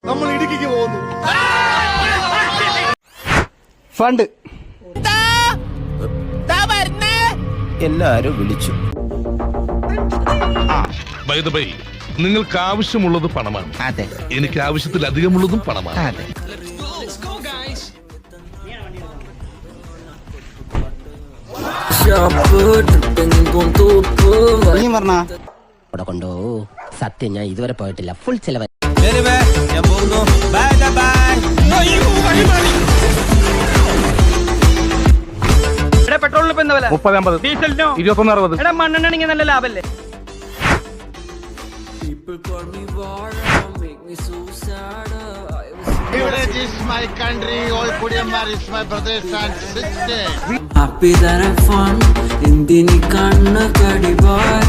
നമ്മൾ ഇടുക്കിക്ക് പോകുന്നു. ഫണ്ട് എല്ലാരും വിളിച്ചു. നിങ്ങൾക്ക് ആവശ്യമുള്ളത് പണമാണ്. അതെ, എനിക്ക് ആവശ്യത്തിലധികമുള്ളതും പണമാണ്. അതെ. നീ പറഞ്ഞ അവിടെ കൊണ്ടോ സത്യം ഞാൻ ഇതുവരെ പോയിട്ടില്ല. ഫുൾ ചെലവ്. ഞാൻ പോകുന്നു. പെട്രോളിന് ഇപ്പൊ എന്താ വില? 30-50. ഡീസലിനോ? 21-60. എടാ മണ്ണെണ്ണാണെങ്കിൽ നല്ല ലാഭല്ലേ? Happy that I fun Indini kanna kadibai